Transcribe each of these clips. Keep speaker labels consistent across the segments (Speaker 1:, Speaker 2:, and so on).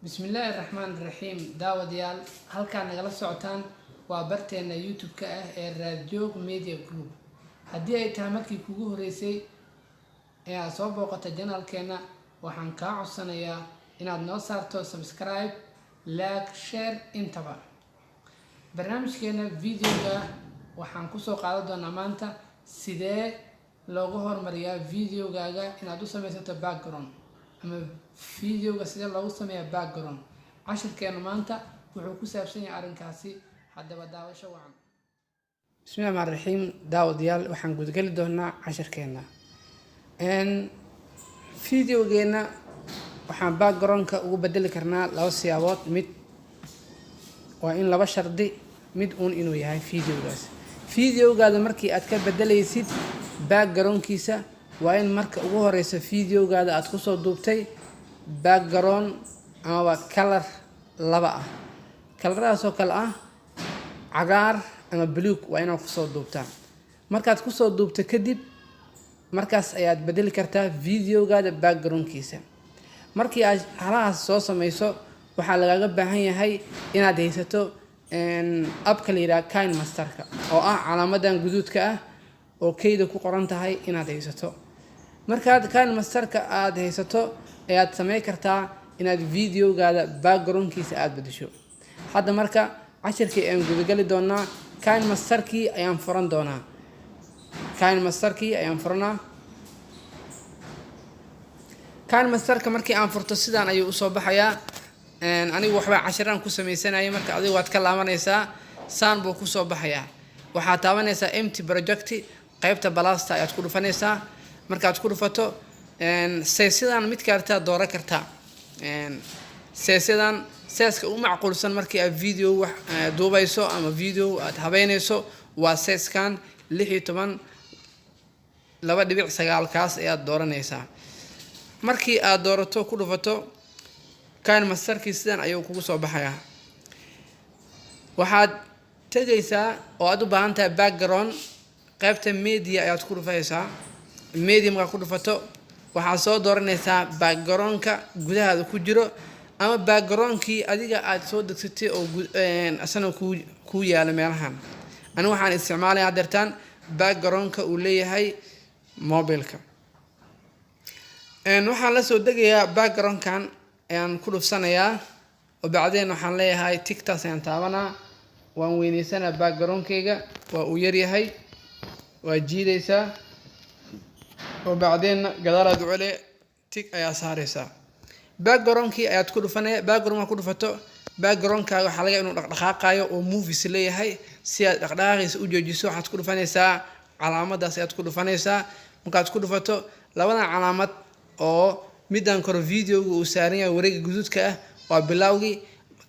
Speaker 1: بسم الله الرحمن الرحيم داوديال halkaan nagala socotaan waa barteena YouTube-ka ah ee Radio Media Group haddii ay tahay markii kugu horeysay ee aad soo booqato channelkeena waxaan kaa codsanayaa inaad noo saarto subscribe like share intaba barnaamijkeena videoga waxaan ku soo qaadan doonaa maanta sidee loogu hormariyaa videogaaga inaad u samaysato background ama videoga sidee loogu sameeyaa background cashirkeena maanta wuxuu ku saabsan yahay arrinkaasi haddaba daawasho wacan bismillaahir rahmaanir rahiim daawadayaal waxaan gudgali doonaa cashirkeena videogeena waxaan backgroundka ugu bedeli karnaa laba siyaabood mid waa in laba shardi mid inuu yahay videogaada markii aad ka bedelaysid backgroundkiisa waa in marka ugu horeysa videogaada aad ku soo duubtay background ama color laba ah coloradaas oo kale ah cagaar ama blue waa inaad ku soo duubtaa markaad ku soo duubto kadib markaas ayaad bedeli kartaa videogaada backgroundkiisa markii aad halahaas soo samayso waxaa lagaaga baahan yahay inaad haysato abka la yiraahdo KineMasterka oo ah calaamadan guduudka ah oo keyda ku qoran tahay inaad haysato markaad KineMasterka aad haysato ayaad sameey kartaa inaad videogaada backgroundkiisa aad bedesho hadda marka cashirkii aan gudagali doonaa KineMasterkii ayaan furan doonaa KineMasterka markii aan furto sidaan ayuu u soo baxayaa anigu waxba casharaan ku sameysanayo marka adigu waad ka laabanaysaa saan buu ku soo baxayaa waxaad taabanaysaa empty project qaybta balasta ayaad ku dhufanaysaa markaad ku dhufato seesidan mid kaarta doora kartaa seesidan seeska u macquulsan markii aad video wax duubayso ama video aad habeynayso waa seeskan 16.2.9 kaas ayaad dooranaysaa markii aad doorato ku dhufato KineMasterkii sidan ayuu kugu soo baxayaa waxaad tagaysaa oo aad u baahan tahay background qaybta media ayaad ku dhufaysaa media marka ku dhufato waxaad soo dooranaysaa backgroundka gudaha ku jiro ama backgroundkii adiga aad soo degsatay oo asana ku yaala meelahan aniga waxaan isticmaalayaa dartaan backgroundka uu leeyahay mobilka waxaan la soo degayaa backgroundkan ayaan ku dhufsanayaa oo bacdeen waxaan leeyahay TikTok ayaan taabanaa waan weyneysanaa backgroundkayga waa uu yar yahay waa jiidaysaa oo bacdeen gadaalaad u cele tik ayaa saaraysaa backgroundkii ayaad ku dhufanaya background ku dhufato backgroundkaaga waxaa laga inuu dhaqdhaqaaqayo oo movies leeyahay si aad dhaqdhaqaaqiisa u joojiso waxaad ku dhufanaysaa calaamadaas ayaad ku dhufanaysaa markaad ku dhufato labadan calaamad oo midaan koro videoga uu saaran yahay wareega guduudka ah waa bilowgii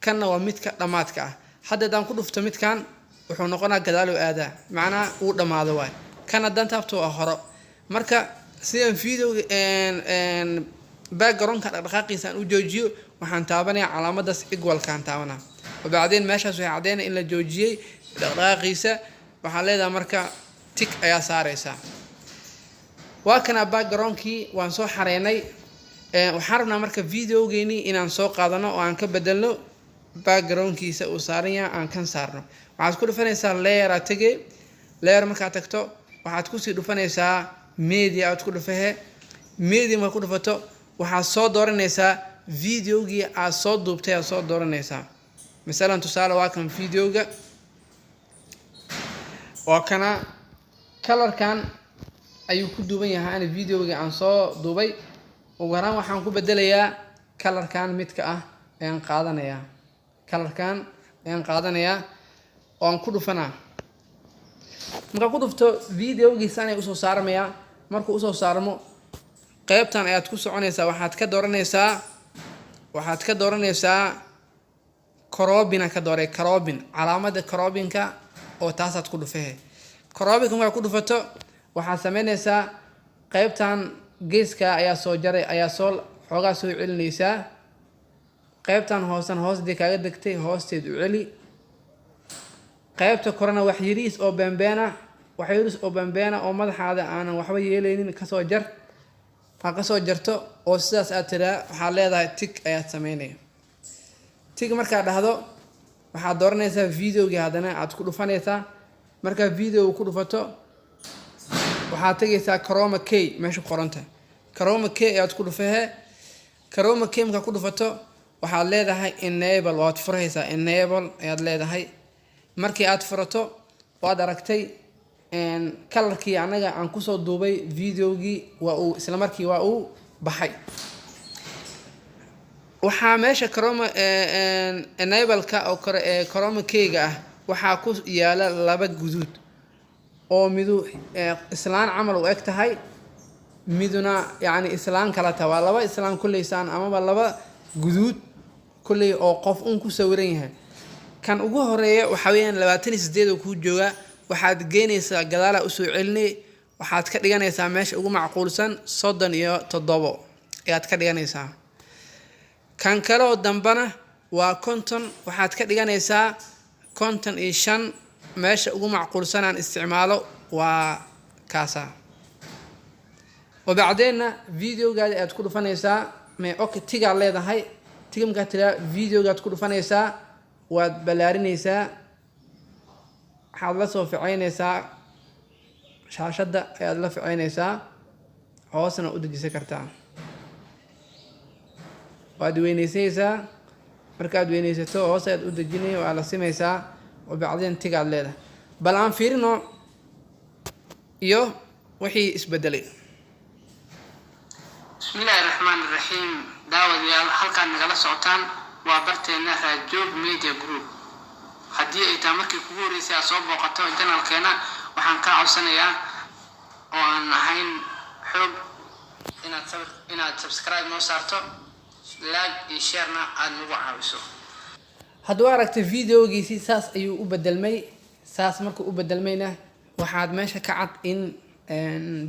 Speaker 1: kanna waa midka dhamaadka ah haddaan ku dhufto midkan wuxuu noqonaa gadaal oo aadaa macnaha uu dhamaado waay kana dantaabto waa horo marka sidaan videoga backgroundka dhaqdhaqaaqiisa aan u joojiyo waxaan taabanayaa calaamadaas equalkaan taabanaa oo bacdeen meeshaas waxay cadeynaysaa in la joojiyay dhaqdhaqaaqiisa waxaa leedahay marka tik ayaa saaraysaa waa kana backgroundkii waan soo xareynay waxaan rabnaa marka videogeeni inaan soo qaadano oo aan ka bedelno backgroundkiisa uu saaran yahay aan kan saarno waxaad ku dhufanaysaa layer aad tagee layer markaad tagto waxaad kusii dhufanaysaa media aad ku dhufahe media markaad ku dhufato waxaad soo dooranaysaa videogii aad soo duubtay aad soo dooranaysaa misalan tusaale waa kan videoga waa kana colorkan ayuu ku duuban yahay ana videoga aan soo duubay ugu horaan waxaan ku bedelayaa colorkan midka ah ayaan qaadanayaa oo aan ku dhufanaa marka ku dhufto videogiisa ay usoo saarmayaa markuu usoo saarmo qaybtan ayaad ku soconaysaa waxaad ka dooranaysaa crobina ka dooray crobin calaamada crobinka oo taasaad ku dhufahe crobinka marka ku dhufato waxaad sameynaysaa qaybtan geeska ayaa soo jaray ayaa soo xoogaa soo celinaysaa qaybtan hoosan hoosdii kaaga degtay hoosteed u celi qaybta korona wax yariis oo bambeena oo madaxaada aanan waxba yeelaynin kasoo jar ha kasoo jarto oo sidaas aad tiraa waxaa leedahay tik ayaad sameynaya tig markaa dhahdo waxaad dooranaysaa videogii haddana aad ku dhufanaysaa markaa video ku dhufato waxaad tegaysaa chroma key meesha ku qoran tahay chroma key ayaad ku dhufahee chroma key markaa ku dhufato waxaad leedahay enable waad furaysaa enable ayaad leedahay markii aad furato waad aragtay kalarkii anaga aan kusoo duubay videogii waa uu isla markii waa uu baxay waxaa meesha chroma enable-ka oo chroma key-ga ah waxaa ku yaala laba guduud oo midu islaan camal u eg tahay miduna yacni islaan kala tahay waa laba islaan kullaysaan amaba laba guduud kullay oo qof un ku sawiran yahay kan ugu horeeya waxaa weeyaan 28 oo kuu jooga waxaad geynaysaa gadaala usoo celinay waxaad ka dhiganaysaa meesha ugu macquulsan 37 ayaad ka dhiganaysaa kan kale oo dambana waa 50 waxaad ka dhiganaysaa 55 meesha ugu macquulsan aan isticmaalo waa kaasa وبعدين فيديو قاعد أتكون فنيسا ما أوكي تيجي على هذا هاي تيجي مكتلا فيديو قاعد تكون فنيسا وبلارينيسا حالله في عينيسا شاشة حالله في عينيسا عاصنا أودي سكرتان وادوينيسا مركاد وينيسا عاصنا أودي جني وعلى سميسا وبعدين تيجي على هذا بلان فيرنو يو وحي إسبدلي
Speaker 2: بسم الله الرحمن الرحيم داوديال halkaan nagala socotaan waa barteena Rajoog Media Group hadii ay tahay markii kugu horeysay soo booqato channelkeena waxaan ka codsanayaa oo aan ahayn xog inaad subscribe noo saarto like iyo share na aad nagu caawiso
Speaker 1: haddii aragtay videogiisi saas ayuu u bedelmay saas markuu u bedelmayna waxaad meesha ka cad in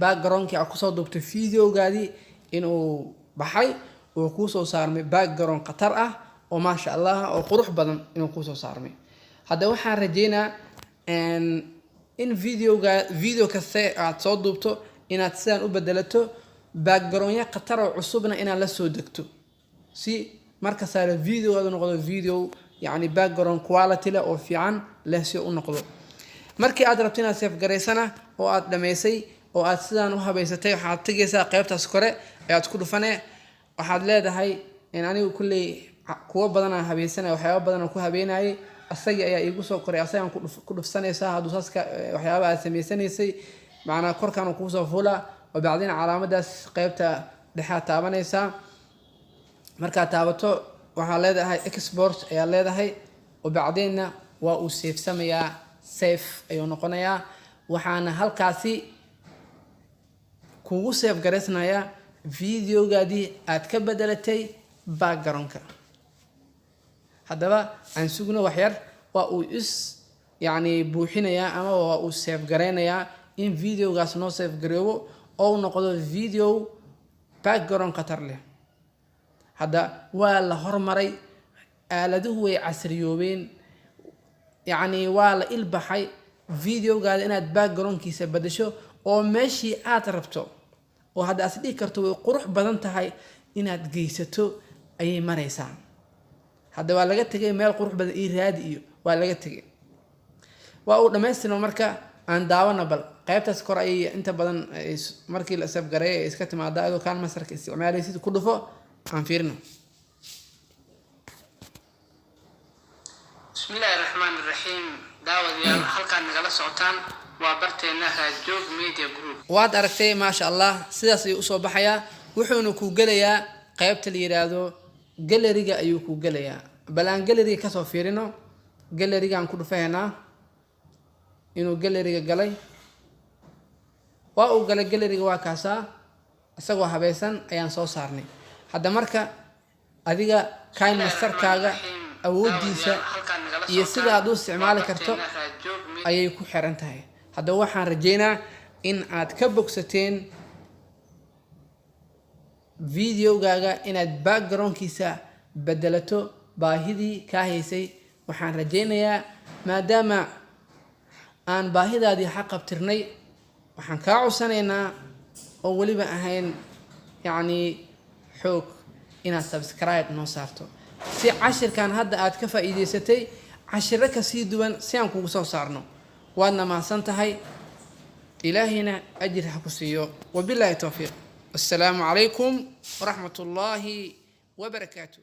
Speaker 1: background-kii aad ku soo duubtay videogaadii inuu baxay oo ku soo saarmay background qatar ah oo ma sha Allah oo qurux badan inuu ku soo saarmay hadda waxaan rajeynaa in video kasta aad soo duubto inaad sidaan u bedelato background-ya qatar oo cusubna inaad la soo degto si marka saar video-gaadu noqdo video yani background quality la oo fiican leh si uu noqdo markii aad rabto inaad save gareysana oo aad dhameysay oo aad sidaan u habeysatay waxaad tagaysaa qaybtaas kore ayaad ku dhufanay waxaad leedahay in anigu kulli kuwa badan aan habeysanay waxyaabo badan aan ku habeenayay asaga ayaa iigu soo qoray asaga ku dhufsanaysaa haduu saaska waxyaabo aad sameysanaysay macna korkaan ku soo fuula oo bacdina calaamadaas qaybta dhaxa taabanaysaa marka taabato waxaa leedahay export ayaa leedahay oo bacdina waa uu save sameeyaa save ayuu noqonayaa waxaana halkaasi kugu save gareysnayaa videogaadii aad ka bedelatay background-ka haddaba aan sugno wax yar waa uu yani buuxinayaa ama waa uu save gareynayaa in videogaas noo save gareeyo oo noqdo video background qatar leh hadda waa la hormaray aaladuhu way casriyoobeen yani waa la ilbaxay videogaada inaad background-kiisa bedesho oo meeshii aad rabto oo hadda aad dhigi karto way qurux badan tahay inaad geysato ayay maraysaa hadda waa laga tagay meel qurux badan ii raadi iyo waa laga tagay waa uu dhameystirno marka aan daawana bal qaybtaas kor ay inta badan markii la save gareeyay iska timaada adoo kaan masarka isticmaalaysid ku dhufo aan fiirno
Speaker 2: بسم الله الرحمن الرحيم داوديال halkaan nagala socotaan waa barteena Rajoog Media Group
Speaker 1: waad aragtay ma sha Allah sidaas ayuu soo baxayaa wuxuuna ku galayaa qaybta la yiraahdo gallery-ga ayuu ku galayaa balaan gallery ka soo fiirino gallery-ga aan ku dhufaynaa inuu gallery-ga galay waa uu galay gallery-ga waa kaasa asagoo habaysan ayaan soo saarnay hadda marka adiga kayn masterkaaga awoodiisa iyo sida aad u isticmaali karto ayay ku xiran tahay hadda waxaan rajeynaa in aad ka bogsateen videogaaga inaad background-kiisa bedelato baahidii ka haysay waxaan rajeynayaa maadaama aan baahidaadii xaqabtirnay waxaan kaa codsanaynaa oo waliba ahayn yani xoog inaad subscribe noo saarto si cashirkan hadda aad ka faa'iidaysatay cashiro kasii duwan si aan kugu soo saarno waadna mahadsan tahay ilaahina ajir ha ku siiyo wabilaahi tawfiiq assalaamu calaykum waraxmat ullaahi wabarakaatuh